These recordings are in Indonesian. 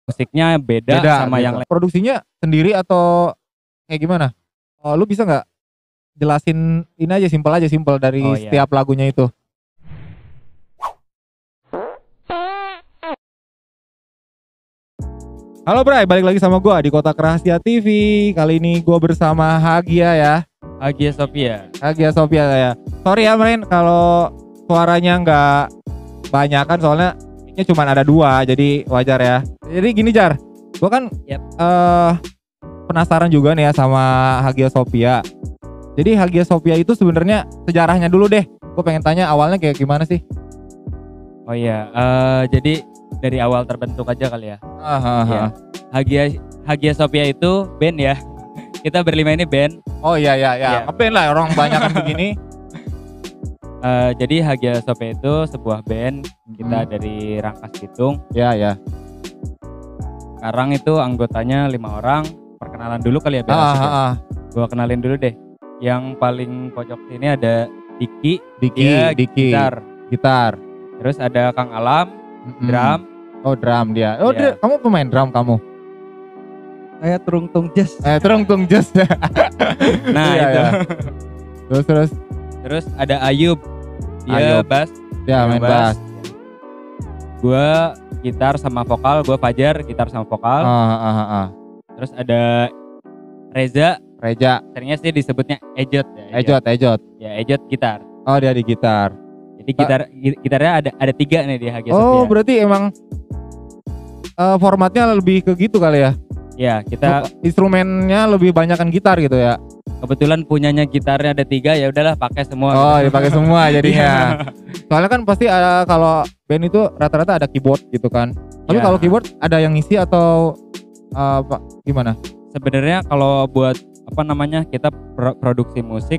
musiknya beda sama gitu. yang lain. Produksinya sendiri atau kayak gimana? Oh, lu bisa nggak jelasin ini aja simpel dari setiap lagunya itu? Halo Bray, balik lagi sama gua di Kotak Rahasia TV. Kali ini gua bersama Hagia ya. Hagia Sophia ya. Sorry ya Mren kalau suaranya nggak banyak kan, soalnya ini cuma ada 2, jadi wajar ya. Jadi gini Jar, gua kan penasaran juga nih ya sama Hagia Sophia. Jadi Hagia Sophia itu sebenarnya sejarahnya dulu deh. Gue pengen tanya awalnya kayak gimana sih? Oh iya, jadi dari awal terbentuk aja kali ya. Ya. Hagia Sophia itu band ya. Kita berlima ini band. Oh iya. Ngeband lah, orang banyak kan begini. Jadi Hagia Sophia itu sebuah band kita dari Rangkas Bitung. Ya. Sekarang itu anggotanya 5 orang. Perkenalan dulu kali ya biar Gua kenalin dulu deh. Yang paling pojok sini ada Diki. Gitar. Terus ada Kang Alam, drum. Oh drum dia. Oh yeah. Kamu pemain drum kamu? Saya Trungtung Jazz. Trungtung Jazz. Nah itu. Ya. Terus ada Ayub. Dia bass. Dia main bass. Gua gitar sama vokal. Gua Fajar gitar sama vokal. Terus ada Reza. Seringnya sih disebutnya Ejot ya. Ejot. Ya Ejot gitar. Oh dia di gitar. Jadi gitarnya ada 3 nih di Hagia Sophia. Oh berarti emang formatnya lebih ke gitu kali ya? Ya kita instrumennya lebih banyakan gitar gitu ya. Kebetulan punyanya gitarnya ada 3, ya udahlah pakai semua. Oh dipakai semua jadinya. Soalnya kan pasti kalau band itu rata-rata ada keyboard gitu kan. Tapi kalau keyboard ada yang ngisi atau gimana? Sebenarnya kalau buat kita produksi musik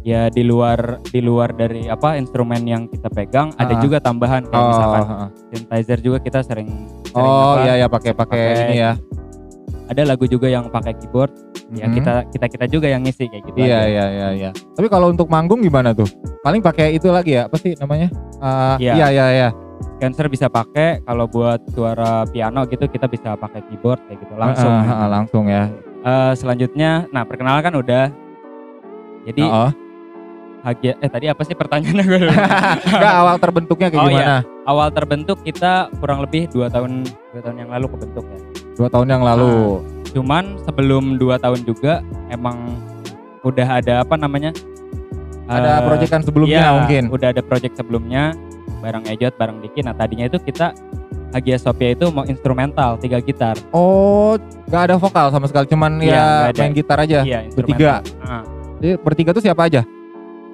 ya di luar dari instrumen yang kita pegang ada juga tambahan kayak misalkan synthesizer juga kita sering pakai ini ya. Ada lagu juga yang pakai keyboard ya kita juga yang ngisi kayak gitu. Iya. Tapi kalau untuk manggung gimana tuh? Paling pakai itu lagi ya, apa sih namanya? Iya. Cancer bisa pakai, kalau buat suara piano gitu kita bisa pakai keyboard kayak gitu langsung. Langsung ya. Selanjutnya, perkenalan kan udah. Jadi Hagia, tadi apa sih pertanyaannya gue? Enggak, awal terbentuknya kayak gimana? Awal terbentuk kita kurang lebih 2 tahun yang lalu kebentuk ya. 2 tahun yang lalu. Cuman sebelum 2 tahun juga emang udah ada ada proyekan sebelumnya mungkin. Udah ada proyek sebelumnya bareng Ejot, bareng Diki. Nah tadinya itu kita Hagia Sophia itu mau instrumental 3 gitar. Oh, gak ada vokal sama sekali, cuman main gitar aja. Iya, bertiga. Jadi bertiga tuh siapa aja?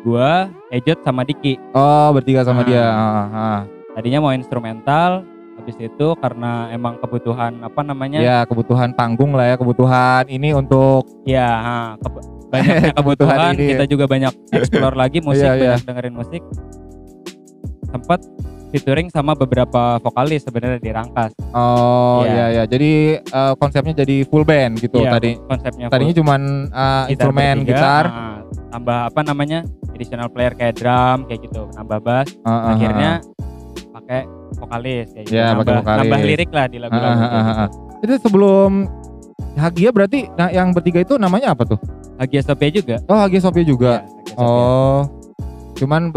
Gua, Ejot sama Diki. Oh, bertiga sama dia. Tadinya mau instrumental, habis itu karena emang kebutuhan Ya, kebutuhan panggung lah ya, kebutuhan ini untuk banyaknya kebutuhan kita juga banyak explore lagi musik, banyak dengerin musik. Sempat featuring sama beberapa vokalis sebenarnya di Rangkas. Oh iya. Jadi konsepnya jadi full band gitu tadi. Konsepnya tadinya cuman instrumen gitar, tambah additional player kayak drum kayak gitu, nambah bass. Akhirnya pakai vokalis kayak gitu. Nambah lirik lah di lagu-lagu gitu. Itu sebelum Hagia berarti yang bertiga itu namanya apa tuh? Hagia Sophia juga. Oh, Hagia Sophia juga. Ya, Hagia Sophia. Cuman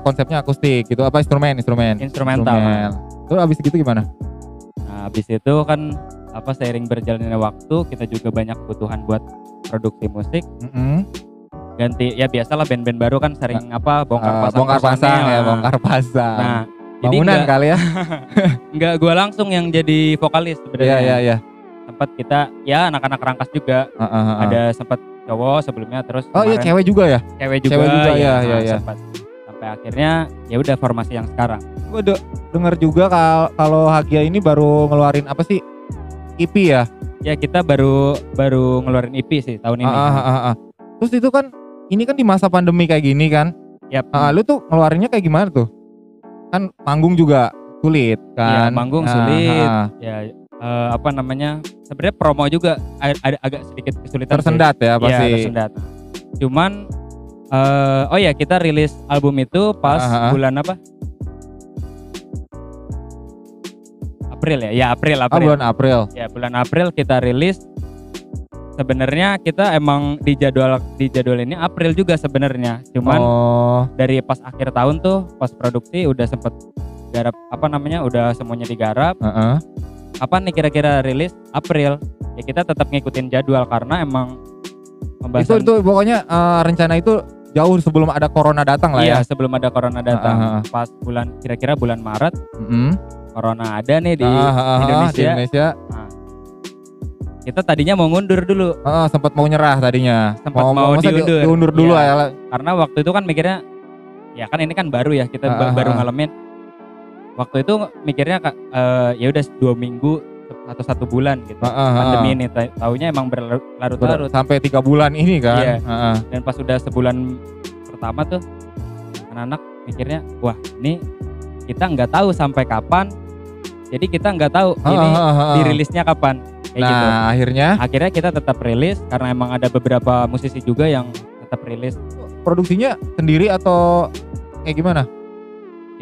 konsepnya akustik gitu, instrumental. Terus abis gitu gimana? Nah, abis itu kan seiring berjalannya waktu kita juga banyak kebutuhan buat produksi musik. Ganti ya biasalah band-band baru kan sering bongkar pasang. Nah, bangunan jadi kali ya. Enggak gua langsung yang jadi vokalis sebenarnya. Iya. Sempat kita anak-anak Rangkas juga. Ada sempat cowok sebelumnya, terus cewek juga ya? Cewek juga ya. Sempat. Sampai akhirnya ya udah formasi yang sekarang. Gue dengar juga kalau Hagia ini baru ngeluarin EP ya? Ya kita baru ngeluarin EP sih tahun ini. Terus itu kan ini kan di masa pandemi kayak gini kan? Yap. Lu tuh ngeluarinnya kayak gimana tuh? Kan manggung juga sulit kan? Ya, manggung sulit. Ya sebenarnya promo juga agak sedikit kesulitan. Tersendat ya pasti. Iya, tersendat. Cuman kita rilis album itu pas bulan April ya. Ya April. Bulan April. Ya bulan April kita rilis. Sebenarnya kita emang di jadwal ini April juga sebenarnya. Cuman dari pas akhir tahun tuh pas produksi udah sempet garap udah semuanya digarap. Kapan nih kira-kira rilis? April. Ya kita tetap ngikutin jadwal karena emang pembahasan itu pokoknya rencana itu jauh sebelum ada corona datang lah ya. Iya, sebelum ada corona datang. Pas kira-kira bulan Maret. Corona ada nih di Indonesia. Nah, kita tadinya mau ngundur dulu. Sempat mau nyerah tadinya. Sempat mau diundur dulu ya. Karena waktu itu kan mikirnya, ya kan ini kan baru ya, kita baru ngalamin. Waktu itu mikirnya ya udah 2 minggu atau 1 bulan gitu. Pandemi ini taunya emang berlarut-larut. Sampai 3 bulan ini kan. Iya. Dan pas udah sebulan pertama tuh, anak-anak mikirnya, wah ini kita nggak tahu sampai kapan. Jadi kita nggak tahu ini dirilisnya kapan. Kayak gitu. Akhirnya kita tetap rilis karena emang ada beberapa musisi juga yang tetap rilis. Produksinya sendiri atau kayak gimana?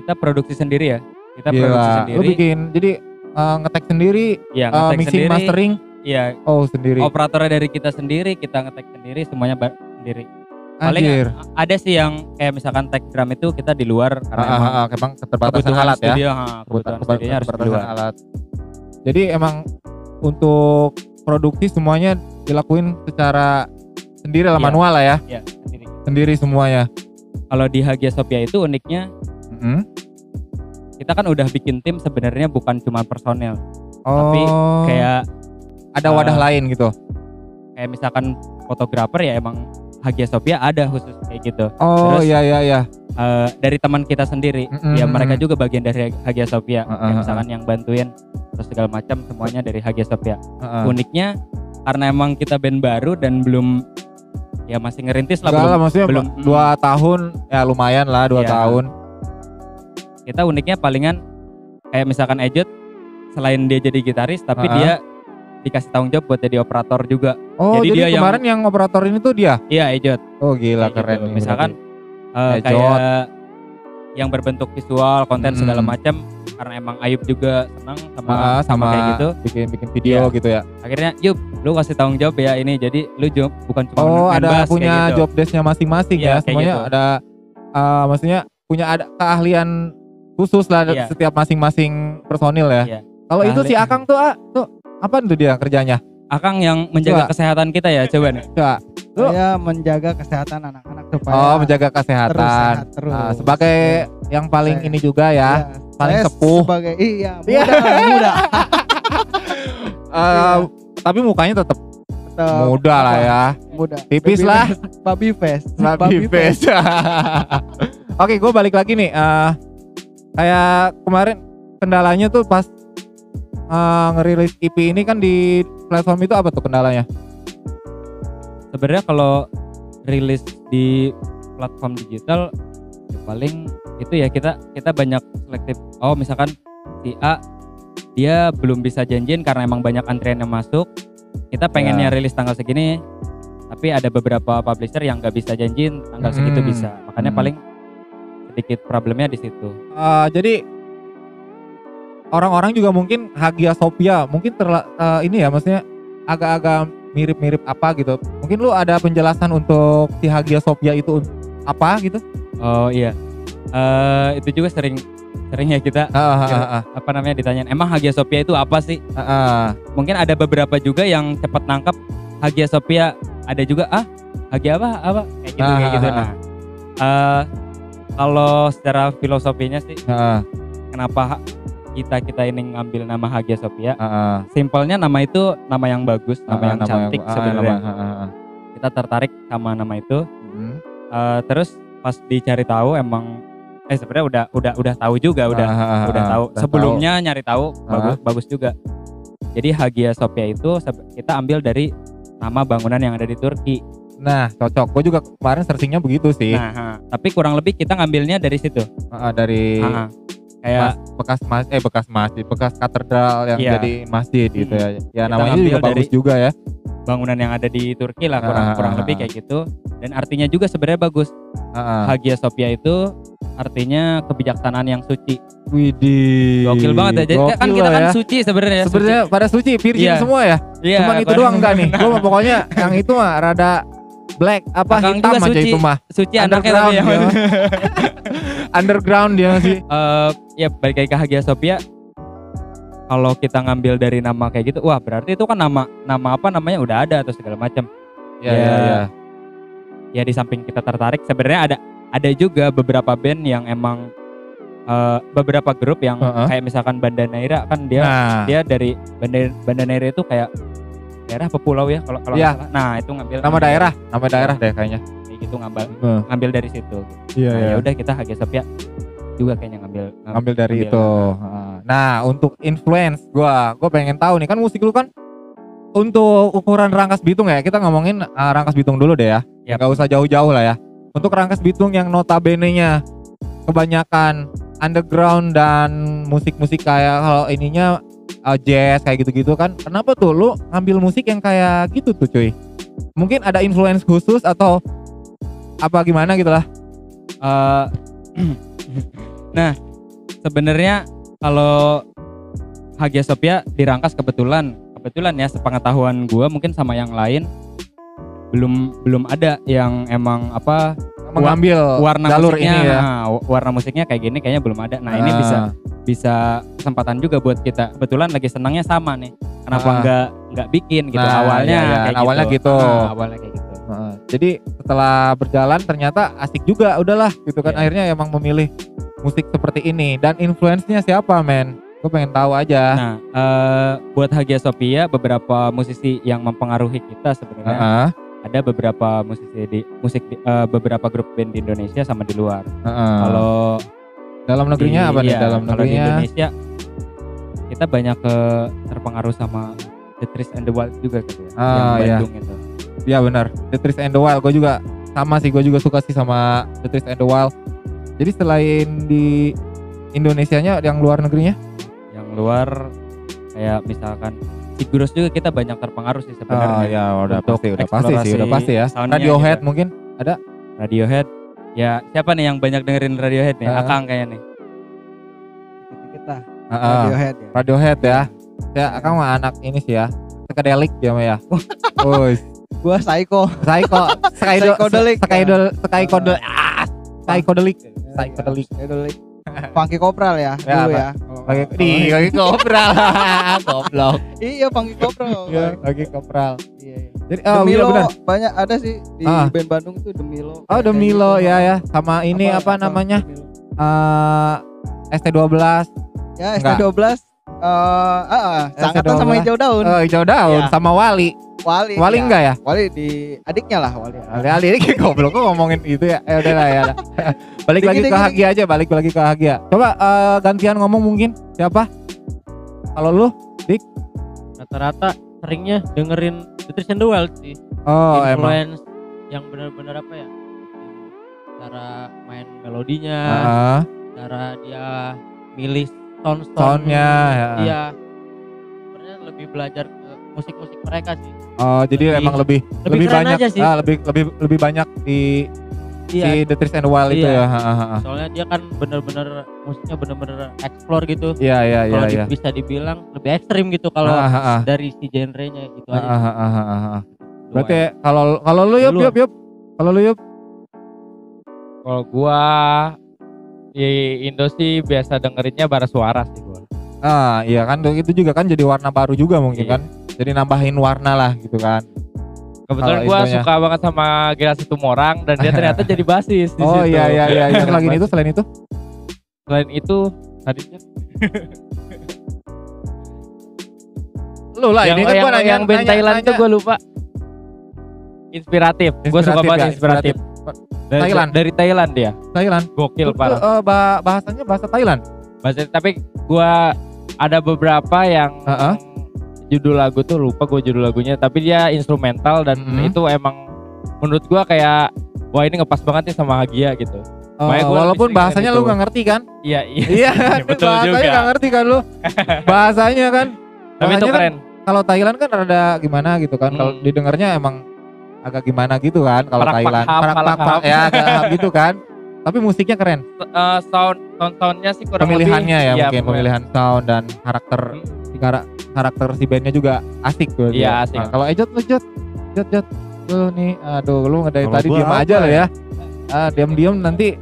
Kita produksi sendiri ya. Produksi sendiri. Lu bikin jadi ngetek sendiri, mixing, mastering. Iya. Sendiri. Operatornya dari kita sendiri, kita ngetek sendiri, semuanya sendiri. Paling ada sih yang kayak misalkan tag drum itu kita di luar karena emang keterbatasan alat studio, ya. Kebutuhan studionya harus di luar. Alat. Jadi emang untuk produksi semuanya dilakuin secara sendiri lah, manual lah ya. Iya, sendiri semuanya. Kalau di Hagia Sophia itu uniknya, kita kan udah bikin tim sebenarnya bukan cuma personel, tapi kayak ada wadah lain gitu. Kayak misalkan fotografer ya emang Hagia Sophia ada khusus kayak gitu. Terus, iya. Dari teman kita sendiri, ya mereka juga bagian dari Hagia Sophia. Kayak misalkan yang bantuin terus segala macam semuanya dari Hagia Sophia. Uniknya karena emang kita band baru dan belum, ya masih ngerintis lah. Maksudnya belum 2 tahun ya lumayan lah 2 tahun. Kita uniknya palingan kayak misalkan Ejot, selain dia jadi gitaris tapi dia dikasih tanggung jawab buat jadi operator juga. Jadi dia kemarin yang operator ini tuh dia? Iya, Ejot. Gila kayak keren gitu. Misalkan kayak yang berbentuk visual, konten segala macam, karena emang Ayub juga senang sama kayak gitu. Bikin video gitu ya. Akhirnya, Yub, lu kasih tanggung jawab ya ini. Jadi lu bukan cuma ada bass, punya gitu. job desk-nya masing-masing ya. Semuanya gitu. Ada maksudnya punya ada keahlian khusus lah setiap masing-masing personil ya. Kalau itu si Akang tuh apa tuh dia kerjanya? Akang yang menjaga kesehatan kita ya, coba nih. Saya menjaga kesehatan anak-anak supaya menjaga kesehatan. Terus. Sebagai yang paling ini juga ya, paling sepuh. Sebagai muda. Tapi mukanya tetap muda lah ya. Muda. Tipis lah. Baby face. Oke, gue balik lagi nih. Kayak kemarin kendalanya tuh pas ngerilis EP ini kan di platform itu apa tuh kendalanya? Sebenarnya kalau rilis di platform digital ya paling itu ya kita banyak selektif. Misalkan si A dia belum bisa janjiin karena emang banyak antrian yang masuk. Kita pengennya rilis tanggal segini, tapi ada beberapa publisher yang nggak bisa janjiin tanggal segitu bisa. Makanya paling sedikit problemnya di situ. Jadi orang-orang juga mungkin Hagia Sophia mungkin ini ya, maksudnya agak-agak mirip-mirip apa gitu. Mungkin lu ada penjelasan untuk si Hagia Sophia itu apa gitu? Iya. Itu juga sering ya kita ditanyain, emang Hagia Sophia itu apa sih? Mungkin ada beberapa juga yang cepat nangkep Hagia Sophia, ada juga Hagia apa kayak gitu. Nah, kalau secara filosofinya sih, kenapa kita ini ngambil nama Hagia Sophia? Simpelnya nama itu nama yang bagus, nama yang cantik sebenarnya. Kita tertarik sama nama itu. Terus pas dicari tahu emang sebenarnya udah tahu juga, udah tahu. Sebelumnya nyari tahu bagus juga. Jadi Hagia Sophia itu kita ambil dari nama bangunan yang ada di Turki. Nah, cocok. Gue juga kemarin searchingnya begitu sih. Tapi kurang lebih kita ngambilnya dari situ. Dari kayak bekas katedral yang jadi masjid gitu ya. Ya namanya juga bagus juga ya. Bangunan yang ada di Turki lah kurang lebih kayak gitu. Dan artinya juga sebenarnya bagus. Hagia Sophia itu artinya kebijaksanaan yang suci. Widih. Gokil banget ya. Jadi kan kita kan suci sebenarnya. Sebenarnya pada suci, virgin semua ya. Cuman itu doang enggak nih. Gua pokoknya yang itu mah rada black apa Akang hitam aja suci, itu mah. Suci underground ya. Underground dia sih. Ya balik lagi ke Hagia Sophia. Kalau kita ngambil dari nama kayak gitu, wah berarti itu kan nama apa namanya udah ada atau segala macam. Ya. Ya di samping kita tertarik, sebenarnya ada juga beberapa band yang emang beberapa grup yang kayak misalkan Banda Neira kan dia dari Banda Neira itu kayak daerah apa pulau ya kalau salah. Nah itu ngambil nama daerah deh kayaknya. Kayak gitu ngambil dari situ. Ya udah kita Hagia Sophia juga kayaknya ngambil dari itu. Nah untuk influence gue pengen tahu nih kan musik lu kan untuk ukuran Rangkas Bitung ya, kita ngomongin Rangkas Bitung dulu deh ya. Gak usah jauh-jauh lah ya. Untuk Rangkas Bitung yang notabene-nya kebanyakan underground dan musik-musik kayak kalau ininya jazz kayak gitu-gitu kan. Kenapa tuh lu ngambil musik yang kayak gitu tuh cuy? Mungkin ada influence khusus atau apa gimana gitu lah. Nah sebenarnya kalau Hagia Sophia di Rangkas kebetulan ya sepengetahuan gue mungkin sama yang lain belum ada yang emang apa mengambil warna jalur musiknya, ini ya. Warna musiknya kayak gini kayaknya belum ada. Nah ini bisa kesempatan juga buat kita. Kebetulan lagi senangnya sama nih. Kenapa nggak bikin gitu awalnya? Awalnya gitu. Awalnya kayak gitu. Jadi setelah berjalan ternyata asik juga, udahlah gitu kan. Akhirnya emang memilih musik seperti ini. Dan influence-nya siapa men? Gue pengen tahu aja. Nah buat Hagia Sophia beberapa musisi yang mempengaruhi kita sebenarnya. Ada beberapa musisi beberapa grup band di Indonesia sama di luar. Kalau dalam negerinya apa nih? Dalam negerinya di Indonesia kita banyak terpengaruh sama The Trees and the Wild juga gitu ya. Yang Bandung itu. Iya benar. The Trees and the Wild gue juga sama sih, gue juga suka sih sama The Trees and the Wild. Jadi selain di Indonesianya, yang luar negerinya? Yang luar kayak misalkan Sigurus juga kita banyak terpengaruh sih sebenarnya. Ya udah pasti ya. Radiohead juga. Mungkin ada? Radiohead. Ya siapa nih yang banyak dengerin Radiohead nih? Akang kayaknya nih. Kita. Radiohead ya. Ya Akang mah anak ini sih ya. Psychedelic dia mah ya. Gua psychedelic. Funky Kopral ya dulu ya. Funky Kopral. Goblok. Iya Funky Kopral. Iya, Funky Kopral. Iya. Jadi Demilo banyak ada sih di band Bandung itu Demilo. Oh, Demilo ya. Sama ini apa namanya? ST12. Ya, ST12. Sangkatan sama Hijau Daun. Hijau Daun sama Wali enggak ya? Wali di adiknya lah Wali ini goblok kok ngomongin itu ya. Udah lah ya. Balik lagi ke Hagia. Coba gantian ngomong mungkin siapa? Kalau lu, Dik? Rata-rata seringnya dengerin The Trees and the Wild sih. Influence yang benar-benar apa ya? Cara main melodinya, cara dia milih sound-nya. Iya. Sebenarnya lebih belajar ke musik-musik mereka sih. Jadi emang lebih banyak sih. Lebih banyak di The Trees and the Wild itu ya. Soalnya dia kan bener-bener musiknya bener-bener explore gitu. Iya. Kalau bisa dibilang lebih ekstrim gitu kalau dari si genrenya gitu aja. Berarti kalau lu Yup. Kalau lu Yup. Kalau gua di Indo sih biasa dengerinnya bara suara sih gua. Iya kan itu juga kan jadi warna baru juga mungkin kan. Jadi nambahin warna lah gitu kan. Kebetulan gue suka banget sama Generasi Tumorang dan dia ternyata jadi basis di situ. Oh iya. Selain itu tadinya lu lah ini kan gue nanya yang band Thailand itu gue lupa. Inspiratif. Gue suka banget inspiratif. Dari Thailand dia. Thailand. Gokil parah. Bahasanya bahasa Thailand. Tapi gue ada beberapa yang judul lagu tuh lupa gue judul lagunya, tapi dia instrumental dan itu emang menurut gue kayak wah ini ngepas banget nih sama Hagia gitu. Walaupun bahasanya lu nggak ngerti kan? Iya betul bahasanya juga. Nggak ngerti kan lu? Bahasanya kan. Tapi itu keren. Kalau Thailand kan rada gimana gitu kan? Kalau didengarnya emang agak gimana gitu kan? Kalau Thailand, ya agak gitu kan? Tapi musiknya keren. Soundnya sih kurang pemilihannya lebih, ya mungkin pemilihan sound dan karakter si bandnya juga asik tuh. Iya asik. Nah, kalau Ejot lu nih, aduh lu dari tadi diam aja lah ya. Diam-diam nanti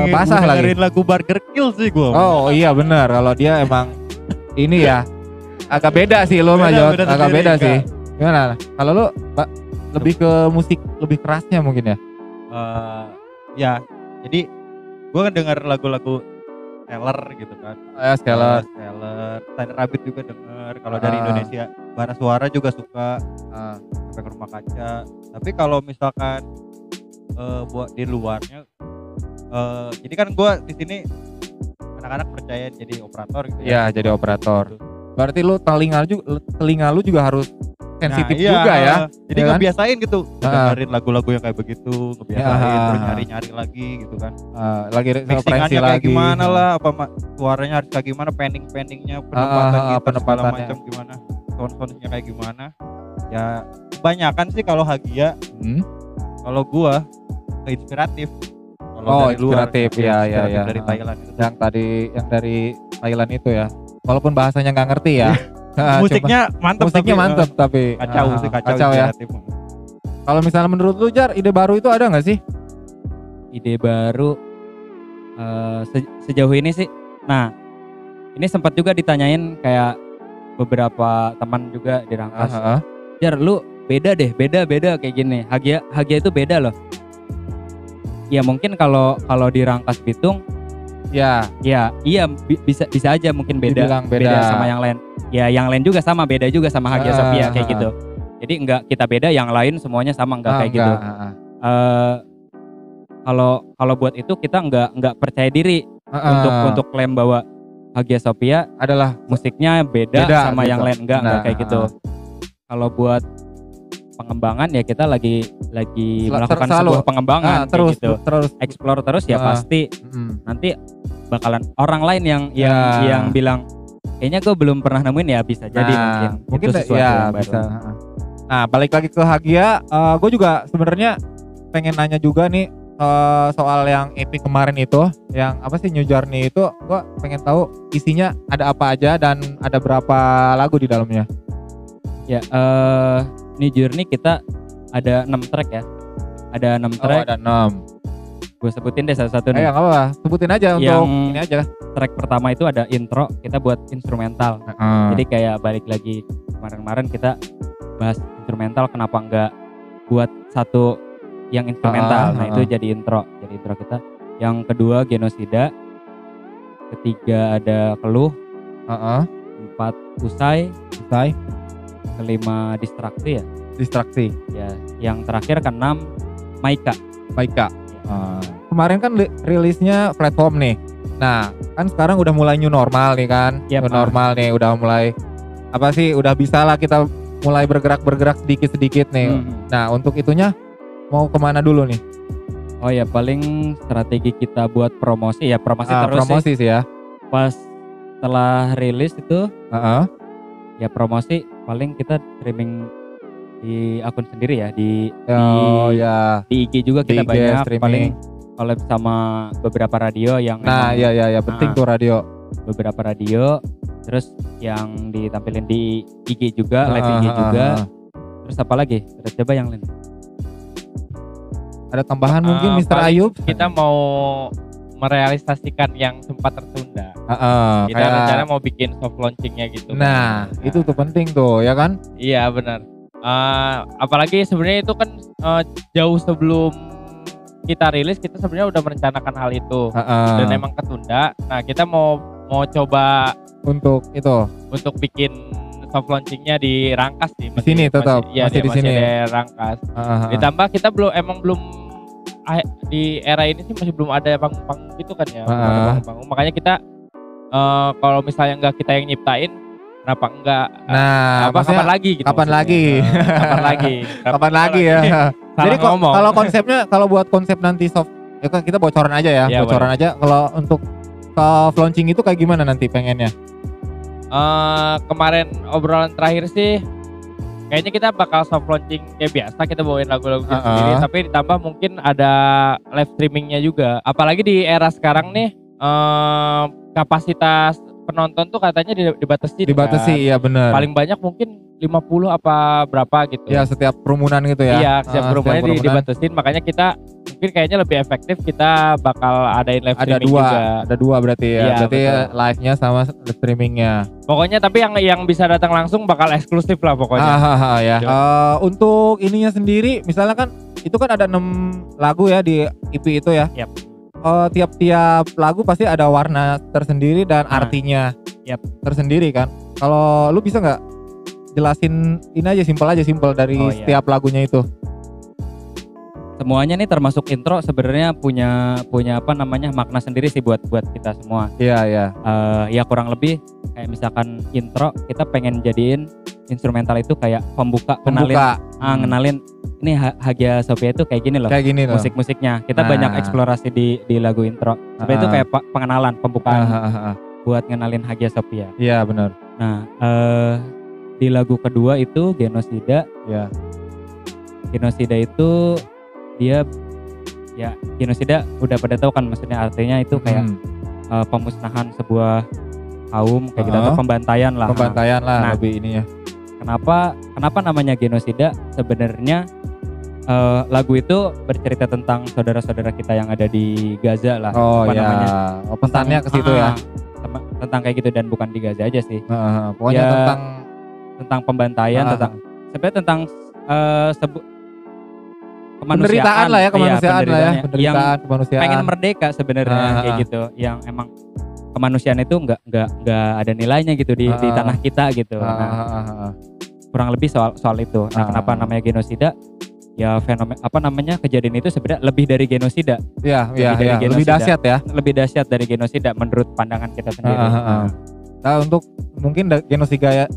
basah lagi. Dengerin lagu Burger Kill sih gua. Oh iya benar, kalau dia emang ini ya agak beda sih lu mah Jot, agak beda sih. Gimana? Kalau lu lebih ke musik lebih kerasnya mungkin ya? Ya, jadi gue kan denger lagu-lagu Skeller gitu kan. Skeller, Tiny Rabbit juga denger. Kalau dari Indonesia, Bara Suara juga suka. Sampai ke Rumah Kaca. Tapi kalau misalkan buat di luarnya, jadi kan gue di sini anak-anak percaya jadi operator gitu ya. Iya, jadi operator. Gitu. Berarti lu telinga lu juga harus sensitif juga ya. Jadi ya ngebiasain kan? Gitu. Dengerin lagu-lagu yang kayak begitu, ngebiasain terus nyari-nyari lagi gitu kan. Lagi mixingannya kayak gimana lah, apa suaranya harus kayak gimana, pending-pendingnya, penempatan gitar segala macam gimana, sound-soundnya kayak gimana. Ya kebanyakan sih kalau Hagia, kalau gua inspiratif. Inspiratif ya. Dari Thailand itu. Yang dari Thailand itu ya. Walaupun bahasanya nggak ngerti ya. Musiknya mantep tapi kacau ya. Kalau misalnya menurut lu Jar, ide baru itu ada nggak sih? Ide baru sejauh ini sih. Nah, ini sempat juga ditanyain kayak beberapa teman juga di Rangkas. Jar, lu beda kayak gini. Hagia itu beda loh. Ya mungkin kalau di Rangkas Bitung iya bisa aja mungkin beda sama yang lain. Ya yang lain juga sama, beda juga sama Hagia Sophia kayak gitu. Jadi enggak kita beda, yang lain semuanya sama enggak kayak gitu. Kalau buat itu kita enggak percaya diri untuk klaim bahwa Hagia Sophia adalah musiknya beda sama gitu. Yang lain enggak kayak gitu. Kalau buat pengembangan ya kita lagi melakukan sebuah pengembangan terus explore terus ya pasti nanti bakalan orang lain yang bilang kayaknya gue belum pernah nemuin ya bisa jadi mungkin itu ya bisa. Nah balik lagi ke Hagia, gue juga sebenarnya pengen nanya juga nih soal yang EP kemarin itu, yang apa sih New Journey itu, gue pengen tahu isinya ada apa aja dan ada berapa lagu di dalamnya. Ya, New Journey kita ada 6 track ya. Ada 6 track. Ada 6. Gue sebutin deh satu-satu nih. Ayo, apa? Sebutin aja untuk ini aja. Track pertama itu ada intro, kita buat instrumental. Jadi kayak balik lagi kemarin-kemarin kita bahas instrumental, kenapa enggak buat satu yang instrumental. Nah, itu jadi intro kita. Yang kedua Genosida. Ketiga ada Keluh. 4 Usai. Kelima Distraksi ya. Ya, yang terakhir ke-6 Maika. Kemarin kan rilisnya platform nih. Nah, kan sekarang udah mulai new normal nih kan. New normal nih, udah mulai udah bisa lah kita mulai bergerak sedikit-sedikit nih. Nah, untuk itunya mau kemana dulu nih? Oh ya, paling strategi kita buat promosi ya, promosi sih ya. Pas setelah rilis itu ya promosi paling kita streaming di akun sendiri ya, di IG juga kita banyak streaming. Paling collab sama beberapa radio yang penting tuh radio. Beberapa radio, terus yang ditampilin di IG juga, live IG juga. Terus apa lagi? Terus coba yang lain. Ada tambahan mungkin Mr. Ayub? Kita mau merealisasikan yang sempat tertunda. Kita rencana mau bikin soft launchingnya gitu. Nah, itu tuh penting tuh, ya kan? Iya benar. Apalagi sebenarnya itu kan jauh sebelum kita rilis, kita sebenarnya udah merencanakan hal itu dan emang ketunda. Nah, kita mau coba untuk bikin soft launchingnya di Rangkas sih. Di sini tetap masih di sini. Rangkas. Ditambah kita belum di era ini sih masih belum ada panggung-panggung gitu kan ya. Panggung. Makanya kita kalau misalnya enggak kita yang nyiptain, kenapa enggak? Nah, kapan lagi gitu? Kapan lagi ya? Jadi kalau konsepnya, kalau buat konsep nanti soft, ya kan kita bocoran aja ya, bocoran aja. Kalau untuk soft launching itu kayak gimana nanti pengennya? Kemarin obrolan terakhir sih kayaknya kita bakal soft launching kayak biasa, kita bawain lagu-lagu sendiri, tapi ditambah mungkin ada live streamingnya juga. Apalagi di era sekarang nih, kapasitas penonton tuh katanya dibatasi. Dibatasi, kan? Iya benar. Paling banyak mungkin 50 apa berapa gitu. Ya setiap kerumunan gitu ya. Iya, setiap kerumunan dibatasin, makanya kita mungkin kayaknya lebih efektif kita bakal adain live streaming juga. Ada dua berarti ya. Iya, berarti live-nya sama streamingnya. Pokoknya tapi yang bisa datang langsung bakal eksklusif lah pokoknya. Ya. Untuk ininya sendiri, misalnya kan itu kan ada 6 lagu ya di EP itu ya. Yep. Tiap-tiap lagu pasti ada warna tersendiri dan artinya tersendiri kan. Kalau lu bisa nggak jelasin ini aja simpel dari setiap lagunya itu? Semuanya nih termasuk intro sebenarnya punya apa namanya makna sendiri sih buat kita semua. Iya. Ya kurang lebih kayak misalkan intro kita pengen jadiin instrumental itu kayak pembuka. Ngenalin ini Hagia Sophia itu kayak gini loh. Musik-musiknya. Kita banyak eksplorasi di lagu intro. Sebenarnya itu kayak pengenalan, pembukaan buat ngenalin Hagia Sophia. Iya benar. Nah, di lagu kedua itu Genosida. Ya. Genosida itu dia ya genosida udah pada tahu kan maksudnya, artinya itu kayak pemusnahan sebuah kaum kayak gitu, atau pembantaian lah lebih ini ya. Kenapa namanya genosida? Sebenarnya lagu itu bercerita tentang saudara-saudara kita yang ada di Gaza lah. Namanya pesannya ke situ ya, tentang kayak gitu, dan bukan di Gaza aja sih. Pokoknya ya, tentang pembantaian, sebenarnya tentang kemanusiaan lah ya, kemanusiaan yang pengen merdeka sebenarnya kayak gitu, yang emang kemanusiaan itu nggak ada nilainya gitu di tanah kita gitu. Kurang lebih soal itu. Nah, kenapa namanya genosida? Ya fenomena kejadian itu sebenarnya lebih dari genosida. Lebih dahsyat ya. Lebih dahsyat dari genosida menurut pandangan kita sendiri. Nah, untuk mungkin genosida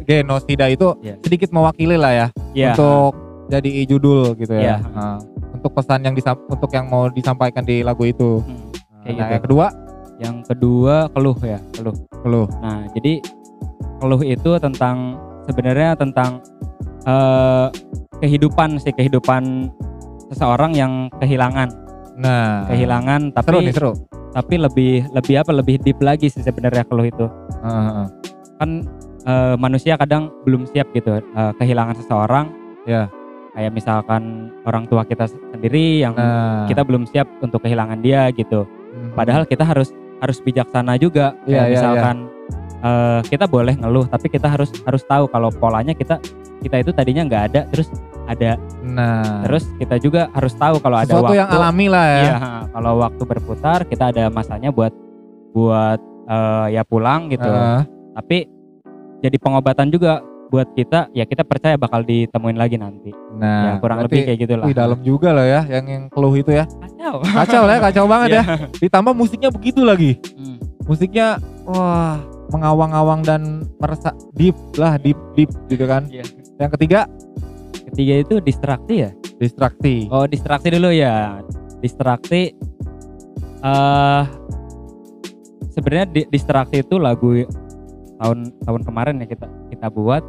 itu sedikit mewakili lah ya. Untuk jadi judul gitu ya. Untuk pesan untuk yang mau disampaikan di lagu itu. Kayak gitu. Yang kedua keluh. Nah, jadi keluh itu sebenarnya tentang kehidupan seseorang yang kehilangan. Nah, kehilangan tapi seru. Tapi lebih deep lagi sih sebenarnya keluh itu. Kan manusia kadang belum siap gitu kehilangan seseorang. Ya. Kayak misalkan orang tua kita sendiri yang kita belum siap untuk kehilangan dia gitu. Padahal kita harus bijaksana juga. Kayak misalkan kita boleh ngeluh, tapi kita harus tahu kalau polanya kita itu tadinya nggak ada, terus ada. Nah, terus kita juga harus tahu kalau ada sesuatu waktu yang alami lah ya. Iya, kalau waktu berputar kita ada masanya buat ya pulang gitu. Tapi jadi pengobatan juga buat kita, ya kita percaya bakal ditemuin lagi nanti. Nah, ya, kurang lebih kayak gitulah. Dalam juga loh ya yang keluh itu ya. Kacau banget ya. Ditambah musiknya begitu lagi. Musiknya wah, mengawang-awang dan merasa deep gitu kan. Yang ketiga itu distraksi ya? Distraksi. Oh, distraksi dulu ya. Distraksi sebenarnya distraksi itu lagu tahun kemarin ya kita buat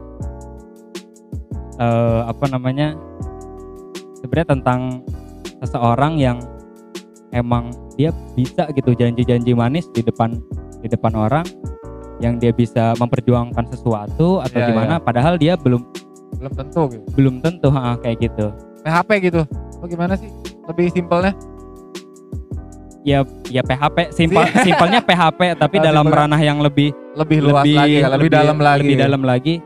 sebenarnya tentang seseorang yang emang dia bisa gitu janji-janji manis di depan orang, yang dia bisa memperjuangkan sesuatu atau gimana, padahal dia belum tentu kayak gitu. PHP gitu. Gimana sih lebih simpelnya? Ya PHP, simpelnya PHP, tapi dalam ranah yang lebih luas lagi, lebih dalam lagi.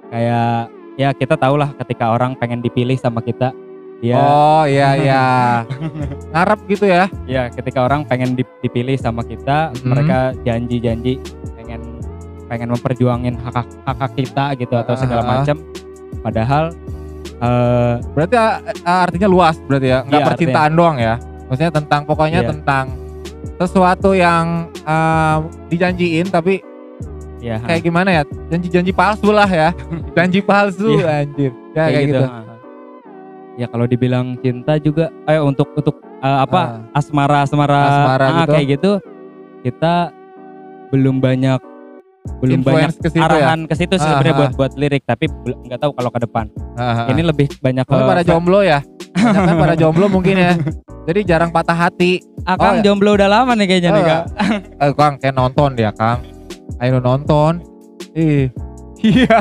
Kayak ya kita tahulah ketika orang pengen dipilih sama kita, dia ngarep gitu ya. Ya, ketika orang pengen dipilih sama kita, mereka janji pengen memperjuangin hak kita gitu atau segala macam. Padahal berarti artinya luas berarti ya, nggak percintaan doang ya. Maksudnya tentang sesuatu yang dijanjiin tapi kayak gimana ya, janji palsu lah ya. Janji palsu anjir ya, kayak gitu. Ya kalau dibilang cinta juga untuk asmara gitu, kayak gitu kita belum banyak belum banyak arahan ya? ke situ sih sebenarnya buat lirik, tapi nggak tahu kalau ke depan. Ini lebih banyak para jomblo ya. Kan para jomblo mungkin ya. Jadi jarang patah hati. Kang jomblo udah lama nih kayaknya nih Kang. Kang kayak nonton dia Kang. Ayo nonton. Iya.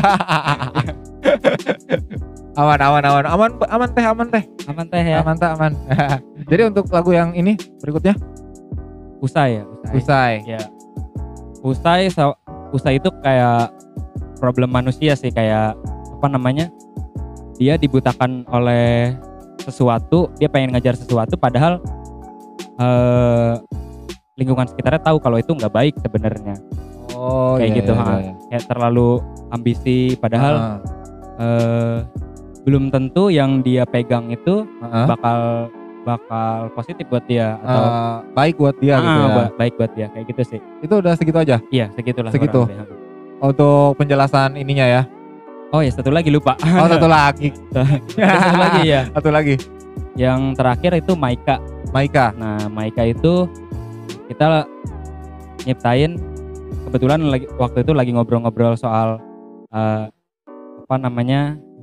Aman teh ya. Aman. Jadi untuk lagu yang ini berikutnya Usai. Ya. Usai itu kayak problem manusia sih, kayak apa namanya? Dia dibutakan oleh sesuatu, dia pengen ngejar sesuatu padahal lingkungan sekitarnya tahu kalau itu nggak baik sebenarnya. Kayak gitu. Kayak terlalu ambisi padahal belum tentu yang dia pegang itu bakal positif buat dia atau baik buat dia gitu ya. Baik buat dia, kayak gitu sih. Itu udah segitu aja? Iya, segitulah. Segitu. Untuk penjelasan ininya ya. Oh ya, satu lagi lupa. Satu lagi. Satu lagi ya. Satu lagi. Yang terakhir itu Maika. Nah, Maika itu kita nyiptain kebetulan waktu itu lagi ngobrol-ngobrol soal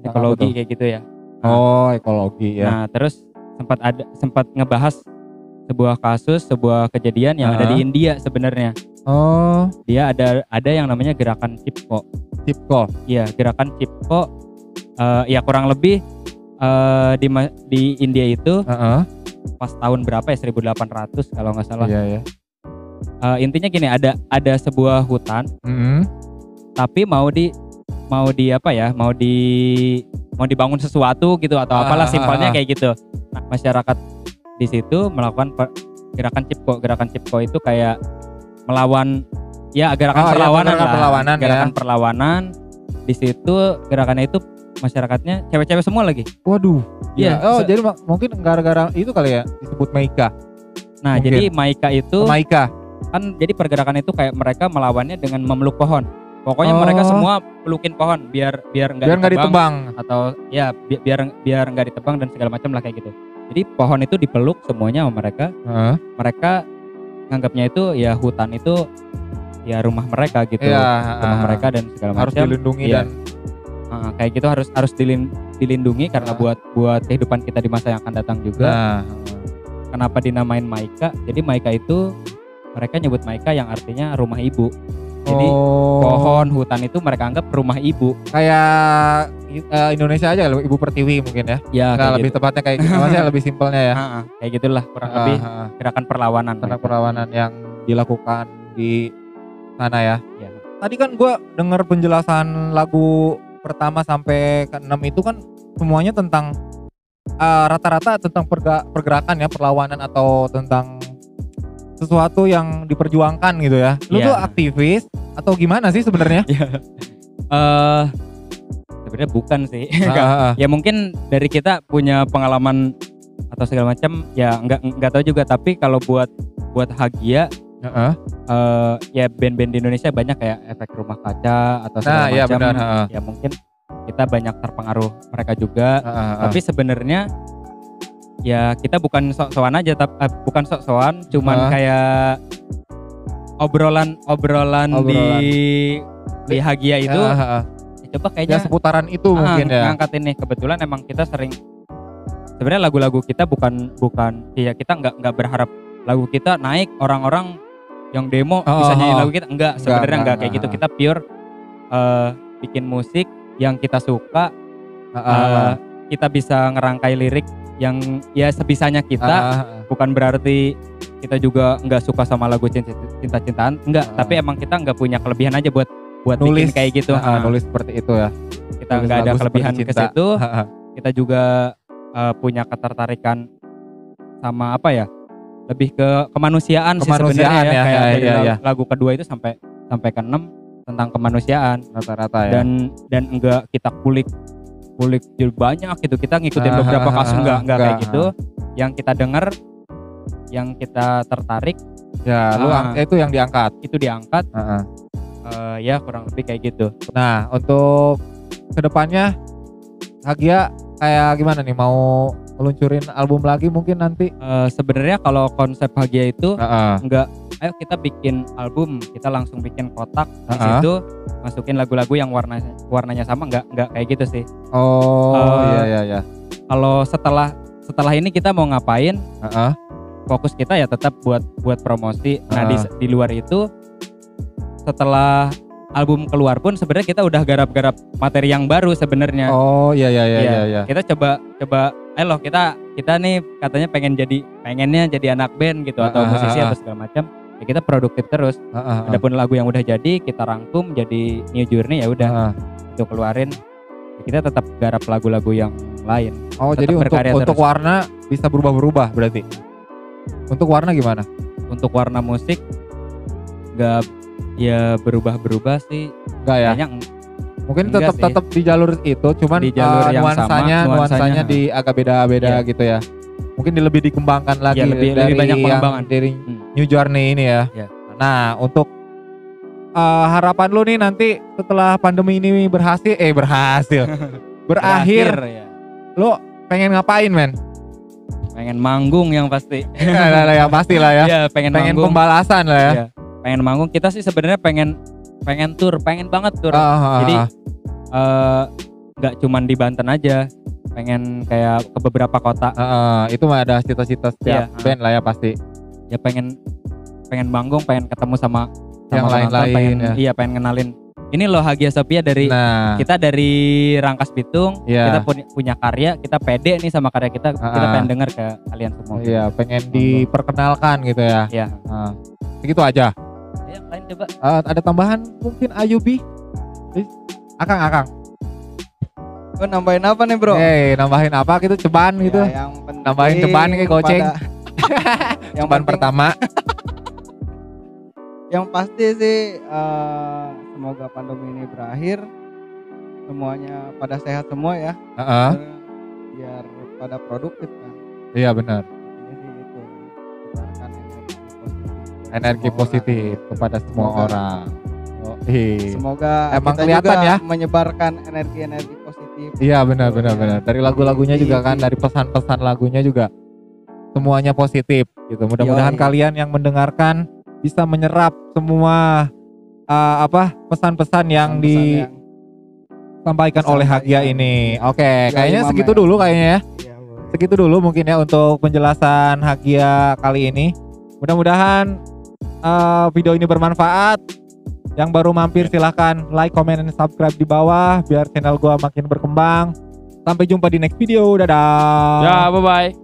ekologi kayak gitu ya. Ekologi ya. Nah, terus sempat ngebahas sebuah kasus, sebuah kejadian yang ada di India sebenarnya. Dia ada yang namanya gerakan Chipko. Iya, gerakan Chipko. Ya kurang lebih di India itu pas tahun berapa ya, 1800 kalau nggak salah. Iya. Intinya gini, ada sebuah hutan, tapi mau dibangun sesuatu gitu atau apalah simpelnya kayak gitu. Nah, masyarakat di situ melakukan gerakan Chipko. Gerakan Chipko itu kayak melawan gerakan perlawanan. Di situ gerakannya itu masyarakatnya cewek-cewek semua lagi. Waduh. Iya. Jadi mungkin gara-gara itu kali ya disebut Maika. Nah, mungkin. Jadi Maika itu kan jadi pergerakan itu kayak mereka melawannya dengan memeluk pohon. Pokoknya mereka semua pelukin pohon biar nggak ditebang atau ya biar nggak ditebang dan segala macam lah kayak gitu. Jadi pohon itu dipeluk semuanya sama mereka. Mereka nganggapnya itu ya hutan itu ya rumah mereka gitu. Rumah mereka dan segala macam. Harus dilindungi dan kayak gitu harus dilindungi karena buat kehidupan kita di masa yang akan datang juga. Kenapa dinamain Maika? Jadi Maika itu mereka nyebut Maika yang artinya rumah ibu. Jadi pohon, hutan itu mereka anggap rumah ibu. Kayak Indonesia aja Ibu Pertiwi mungkin ya. Ya lebih gitu. Tepatnya kayak gitu. Maksudnya lebih simpelnya ya. Kayak gitulah kurang lebih gerakan perlawanan. Perlawanan yang dilakukan di sana ya. Tadi kan gue dengar penjelasan lagu pertama sampai ke 6 itu kan semuanya tentang rata-rata tentang pergerakan ya, perlawanan atau tentang sesuatu yang diperjuangkan gitu ya. Lu tuh aktivis atau gimana sih sebenarnya? Sebenarnya bukan sih. Ya mungkin dari kita punya pengalaman atau segala macam ya nggak tahu juga, tapi kalau buat Hagia ya band-band di Indonesia banyak kayak Efek Rumah Kaca atau segala macam. Ya mungkin kita banyak terpengaruh mereka juga. Tapi sebenarnya ya kita bukan sok-sokan aja, bukan sok-sokan, cuman kayak obrolan di Hagia itu. Coba kayaknya seputaran itu mungkin ya. Ngangkat ini kebetulan emang kita sering sebenarnya lagu-lagu kita bukan ya kita nggak berharap lagu kita naik orang-orang yang demo bisa nyanyi lagu kita, sebenarnya enggak kayak gitu. Kita pure bikin musik yang kita suka, kita bisa ngerangkai lirik yang ya sebisanya kita, bukan berarti kita juga nggak suka sama lagu cinta-cintaan, tapi emang kita nggak punya kelebihan aja buat nulis bikin kayak gitu. Nulis seperti itu ya. Kita nggak ada kelebihan ke situ. Kita juga punya ketertarikan sama apa ya? Lebih ke kemanusiaan sih sebenarnya ya. Kayak dari lagu kedua itu sampai ke-6 tentang kemanusiaan rata-rata ya. Dan enggak kita kulik banyak gitu, kita ngikutin beberapa kasus enggak kayak gitu. Yang kita dengar, yang kita tertarik ya itu yang diangkat. Itu diangkat. Ya kurang lebih kayak gitu. Nah, untuk kedepannya Hagia kayak gimana nih, mau meluncurin album lagi mungkin nanti? Sebenarnya kalau konsep Hagia itu ayo kita bikin album, kita langsung bikin kotak di situ masukin lagu-lagu yang warnanya sama, nggak kayak gitu sih. Iya. Kalau setelah ini kita mau ngapain? Fokus kita ya tetap buat promosi. Nah di luar itu setelah album keluar pun sebenarnya kita udah garap-garap materi yang baru sebenarnya. Iya. Kita coba ayo kita nih katanya pengennya jadi anak band gitu atau musisi atau segala macam. Ya kita produktif terus. Adapun lagu yang udah jadi kita rangkum jadi new journey ya udah itu keluarin. Ya kita tetap garap lagu-lagu yang lain. Jadi untuk warna bisa berubah-berubah berarti. Untuk warna gimana? Untuk warna musik nggak ya berubah-berubah sih. Enggak ya? Kayaknya mungkin tetap di jalur itu, cuman di jalur yang nuansanya di agak beda-beda gitu ya. Mungkin lebih dikembangkan lagi lebih banyak pengembangan dari New Journey ini ya. Nah, untuk harapan lu nih nanti setelah pandemi ini berakhir ya. Lu pengen ngapain, men? Pengen manggung yang pasti. Ya pasti lah ya. Iya, pengen manggung. Pembalasan lah ya. Iya, pengen manggung. Kita sih sebenarnya pengen pengen banget tur. Jadi nggak cuman di Banten aja, pengen kayak ke beberapa kota. Itu mah ada cita-cita setiap band lah ya pasti. Ya pengen manggung, pengen ketemu sama yang lain-lain. Iya, pengen kenalin. Ini loh Hagia Sophia kita dari Rangkas Bitung. Kita punya karya, kita pede nih sama karya kita. Kita pengen denger ke kalian semua. Iya, pengen diperkenalkan gitu ya. Iya. Segitu aja. Yang lain coba. Ada tambahan mungkin Ayubi? Akang. Oh, nambahin apa nih bro? Nambahin apa gitu, ceban gitu. Nambahin ceban kayak goceng. Yang ceban pertama. Yang pasti sih semoga pandemi ini berakhir, semuanya pada sehat semua ya. Biar pada produktif kan. Iya benar. Jadi itu energi positif kepada semua orang. Semoga emang kita kelihatan juga ya menyebarkan energi positif. Iya benar. Dari lagu-lagunya juga kan, dari pesan-pesan lagunya juga semuanya positif gitu. Mudah-mudahan kalian yang mendengarkan bisa menyerap semua pesan-pesan yang disampaikan oleh Hagia ini. Oke, kayaknya segitu dulu kayaknya ya. Segitu dulu mungkin ya untuk penjelasan Hagia kali ini. Mudah-mudahan video ini bermanfaat. Yang baru mampir silahkan like, comment, dan subscribe di bawah biar channel gua makin berkembang. Sampai jumpa di next video. Dadah. Ya, bye-bye.